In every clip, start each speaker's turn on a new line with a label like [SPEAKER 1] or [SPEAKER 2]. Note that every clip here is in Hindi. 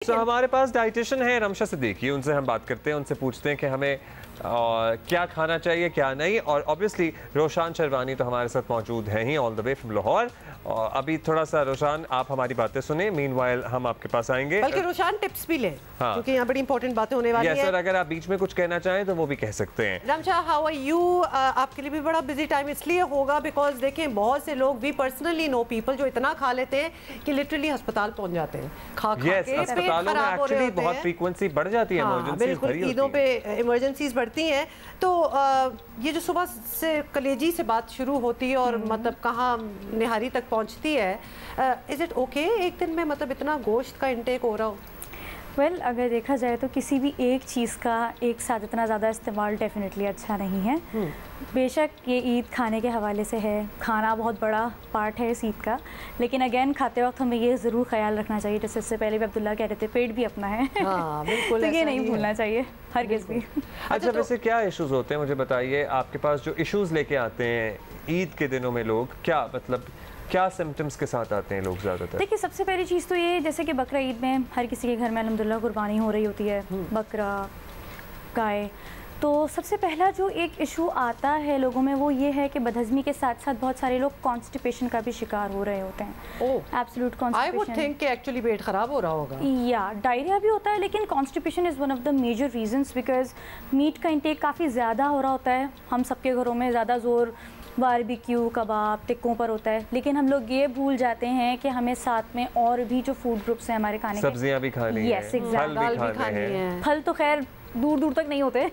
[SPEAKER 1] हमारे पास डाइटिशियन है रमशा सिद्दीकी, उनसे हम बात करते हैं, उनसे पूछते हैं कि हमें क्या खाना चाहिए क्या नहीं। और ऑब्वियसली रोशान शरवानी तो हमारे साथ मौजूद हैं he all the way from Lahore. और अभी थोड़ा सा रोशान आप हमारी बातें सुने, मीनवाइल हम आपके पास आएंगे,
[SPEAKER 2] बल्कि रोशान टिप्स भी ले,
[SPEAKER 1] हाँ,
[SPEAKER 2] क्योंकि यहाँ बड़ी इंपॉर्टेंट बातें होने वाली हैं।
[SPEAKER 1] सर अगर आप बीच में कुछ कहना चाहें तो वो भी कह सकते हैं।
[SPEAKER 2] Ramsha how are you? आपके लिए भी बड़ा बिजी टाइम इसलिए होगा बिकॉज देखें बहुत से लोग वी पर्सनली नो पीपल जो इतना खा लेते हैं कि लिटरली अस्पताल पहुंच जाते हैं खा के,
[SPEAKER 1] अस्पतालों में एक्चुअली बहुत फ्रीक्वेंसी बढ़ जाती है, इमरजेंसीज भरी होती
[SPEAKER 2] ईदों पे इमरजेंसीज बढ़ती हैं। तो ये जो सुबह से कलेजी से बात शुरू होती है और मतलब कहाँ निहारी तक पहुँचती है, इज इट ओके एक दिन में मतलब इतना गोश्त का इंटेक हो रहा हो?
[SPEAKER 3] वेल अगर देखा जाए तो किसी भी एक चीज़ का एक साथ इतना ज़्यादा इस्तेमाल डेफिनेटली अच्छा नहीं है। बेशक ये ईद खाने के हवाले से है, खाना बहुत बड़ा पार्ट है इस ईद का, लेकिन अगेन खाते वक्त हमें ये ज़रूर ख्याल रखना चाहिए, जैसे इससे पहले भी अब्दुल्ला कह रहे थे पेट भी अपना है।
[SPEAKER 2] हाँ, बिल्कुल
[SPEAKER 3] तो ये नहीं भूलना चाहिए हर किस भी।
[SPEAKER 1] अच्छा वैसे क्या इश्यूज होते हैं मुझे बताइए, आपके पास जो इश्यूज लेके आते हैं ईद के दिनों में लोग, क्या मतलब क्या सिम्टम्स के साथ आते हैं लोग ज़्यादातर?
[SPEAKER 3] देखिए सबसे पहली चीज़ तो ये जैसे कि बकरा ईद में हर किसी के घर में अल्हम्दुलिल्लाह कुर्बानी हो रही होती है, बकरा गाय। तो सबसे पहला जो एक इशू आता है लोगों में वो ये है कि बदहज़मी के साथ साथ बहुत सारे लोग कॉन्स्टिपेशन का भी शिकार हो रहे होते हैं। Absolute constipation.
[SPEAKER 2] I would think कि एक्चुअली पेट खराब हो रहा होगा।
[SPEAKER 3] या डायरिया भी होता है, लेकिन constipation is one of the major reasons because meat का इंटेक काफ़ी ज़्यादा हो रहा होता है। हम सबके घरों में ज़्यादा जोर बारबेक्यू कबाब टिक्कों पर होता है, लेकिन हम लोग ये भूल जाते हैं कि हमें साथ में और भी जो फूड ग्रुप्स हैं हमारे खाने,
[SPEAKER 1] सब्जियां भी खानी हैं, फल भी खाने हैं।
[SPEAKER 3] फल तो खैर दूर दूर तक नहीं होते,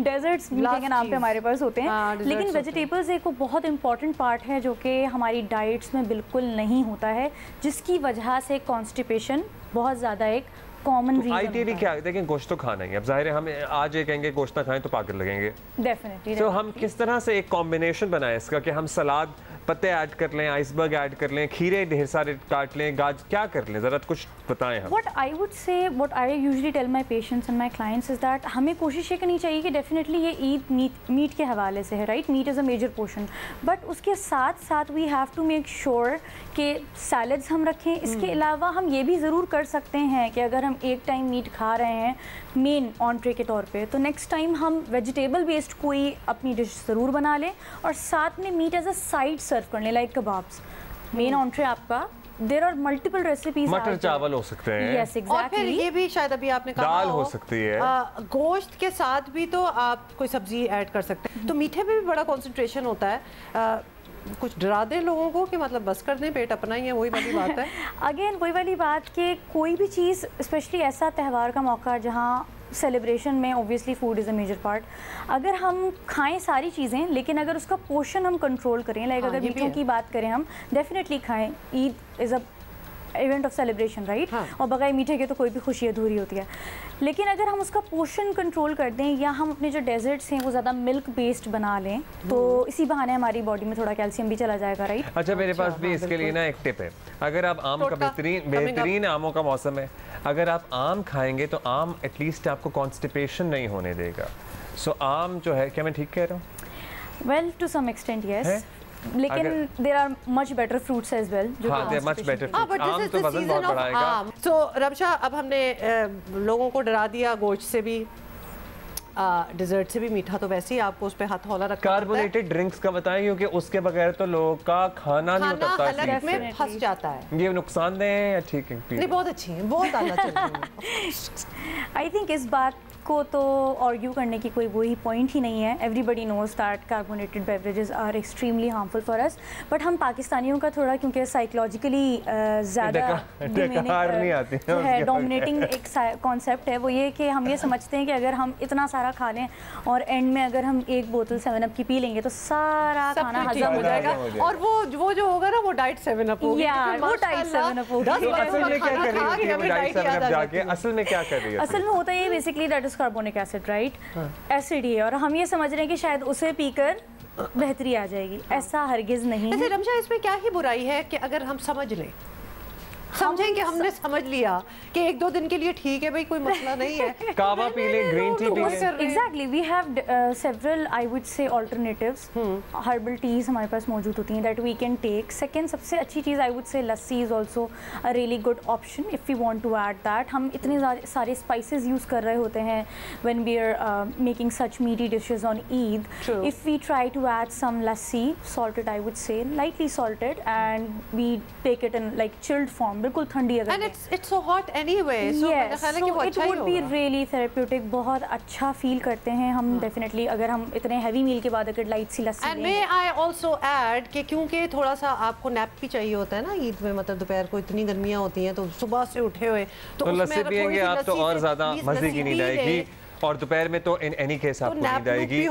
[SPEAKER 3] डेजर्ट्स मीठे के नाम पे हमारे पास होते हैं, लेकिन वेजिटेबल्स एक वो बहुत इंपॉर्टेंट पार्ट है जो कि हमारी डाइट्स में बिल्कुल नहीं होता है, जिसकी वजह से कॉन्स्टिपेशन बहुत ज़्यादा एक कॉमन रीजन।
[SPEAKER 1] आइडियली क्या देखें, गोश्त तो खाना ही, अब जाहिर है हम आज ये कहेंगे गोश्त ना खाएं तो पागल लगेंगे
[SPEAKER 3] डेफिनेटली।
[SPEAKER 1] तो हम किस तरह से एक कॉम्बिनेशन बनाएं इसका कि हम सलाद पत्ते ऐड कर लें, आइसबर्ग ऐड कर लें, खीरे ढेर सारे काट लें, गाज क्या कर लें, ज़रा कुछ बताएं हम।
[SPEAKER 3] What I would say, what I usually tell my patients and my clients is that हमें कोशिश ये करनी चाहिए कि डेफिनेटली ये ईद मीट के हवाले से है, right? Meat is a major portion, but उसके साथ साथ we have to make sure कि सैलड्स हम रखें। इसके अलावा हम ये भी ज़रूर कर सकते हैं कि अगर हम एक टाइम मीट खा रहे हैं मेन ऑन्ट्रे के तौर पे, तो नेक्स्ट टाइम हम वेजिटेबल बेस्ड कोई अपनी डिश ज़रूर बना लें और साथ में मीट एज अ साइड सर्व कर लें, लाइक कबाब्स। मेन ऑन्ट्रे आपका, देयर आर मल्टीपल रेसिपीज,
[SPEAKER 1] मटर चावल हो सकते हैं,
[SPEAKER 3] यस एग्जैक्टली,
[SPEAKER 2] और फिर ये भी शायद अभी आपने कहा
[SPEAKER 1] दाल हो सकती है,
[SPEAKER 2] गोश्त के साथ भी तो आप कोई सब्जी ऐड कर सकते हैं। तो मीठे में भी बड़ा कंसंट्रेशन होता है, कुछ डरा दें लोगों को कि मतलब बस कर दें, पेट अपना ही है, वही वाली बात है।
[SPEAKER 3] अगेन वही वाली बात कि कोई भी चीज़ स्पेशली ऐसा त्यौहार का मौका जहाँ सेलिब्रेशन में obviously food is a major part, अगर हम खाएं सारी चीज़ें लेकिन अगर उसका पोर्शन हम कंट्रोल करें, लाइक अगर मीठों की बात करें हम डेफिनेटली खाएं, Eid is a event of celebration, right? और बगैर मीठे के तो कोई भी खुशी अधूरी होती है, लेकिन अगर हम उसका पोर्शन कंट्रोल कर दें या हम अपने जो डेजर्ट्स हैं वो ज़्यादा मिल्क बेस्ड बना लें, तो इसी बहाने हमारी बॉडी में थोड़ा कैल्शियम भी चला जाएगा, राइट?
[SPEAKER 1] अच्छा मेरे पास भी इसके लिए ना एक टिप है, अगर आप आम का बेहतरीन आमों का मौसम है, अगर आप आम खाएंगे तो आम एटलीस्ट आपको कॉन्स्टिपेशन नहीं होने देगा। सो आम जो है, क्या मैं ठीक कह रहा हूँ?
[SPEAKER 3] Well to some extent yes, लेकिन there are much better fruits as well.
[SPEAKER 1] हाँ, देयर मच बेटर फ्रूट्स। आम तो वजन बहुत बढ़ाएगा।
[SPEAKER 2] सो रमशा, अब हमने लोगों को डरा दिया गोश्त से भी, डिजर्ट से भी, मीठा तो वैसे ही आपको उस पे हाथ हौला रखना।
[SPEAKER 1] कार्बोनेटेड ड्रिंक्स का बताएं, क्योंकि उसके बगैर तो लोगों का खाना नहीं उतरता,
[SPEAKER 2] हलक में फंस जाता है।
[SPEAKER 1] ये नुकसानदेह है या ठीक है?
[SPEAKER 2] नहीं, बहुत अच्छी है, बहुत आला चल रही है।
[SPEAKER 3] आई थिंक इस बात को तो आर्ग्यू करने की कोई वही पॉइंट ही नहीं है। Everybody knows that carbonated beverages are extremely harmful for us, but हम पाकिस्तानियों का थोड़ा क्योंकि साइकोलॉजिकली ज़्यादा डोमिनेटिंग एक कॉन्सेप्ट है, वो ये कि हम ये समझते हैं कि अगर हम इतना सारा खा लें और एंड में अगर हम एक बोतल 7 अप की पी लेंगे तो सारा खाना हजम हो जाएगा,
[SPEAKER 2] और वो जो होगा ना वो डाइट 7 अप होगी।
[SPEAKER 3] वो डाइट 7 अप होगी।
[SPEAKER 1] असल में क्या कर रही है?
[SPEAKER 3] असल में होता है ये basically that carbonic acid, right? Acid ही है, और हम ये समझ रहे हैं कि शायद उसे पीकर बेहतरी आ जाएगी, ऐसा हरगिज नहीं है।
[SPEAKER 2] रमशा, इसमें क्या ही बुराई है कि अगर हम समझ लें, समझें कि हमने समझ लिया कि 1-2 दिन के लिए ठीक है भाई, कोई मसला नहीं है।
[SPEAKER 1] कावा पी लें, ग्रीन टी पी लें।
[SPEAKER 3] Exactly, we have several I would say alternatives, herbal teas हमारे पास मौजूद होती हैं that we can take. Second सबसे अच्छी चीज़ I would say lassi is also a really good option if we want to add that. हम इतने सारे स्पाइसेस यूज़ कर रहे होते हैं when we are making such meaty dishes on Eid. If we try to add some lassi, salted I would say, lightly salted, and we take it in like chilled form, बिल्कुल ठंडी अगर
[SPEAKER 2] and it's so hot anyway, so
[SPEAKER 3] yes,
[SPEAKER 2] ख्याल है कि वो
[SPEAKER 3] it
[SPEAKER 2] अच्छा ही
[SPEAKER 3] would be
[SPEAKER 2] होगा।
[SPEAKER 3] really therapeutic, बहुत अच्छा फील करते हैं हम डेफिनेटली अगर हम इतने हैवी मील के बाद अगर लाइट सी lassi
[SPEAKER 2] and may I also add कि क्योंकि थोड़ा सा आपको नैप भी चाहिए होता है ना ईद में, मतलब दोपहर को इतनी गर्मियाँ होती हैं तो सुबह से उठे हुए
[SPEAKER 1] तो लस्सी पियेंगे आप तो और ज़्यादा मज़े की नींद आएगी, और दोपहर में तो इन एनी केस आपको नींद आएगी।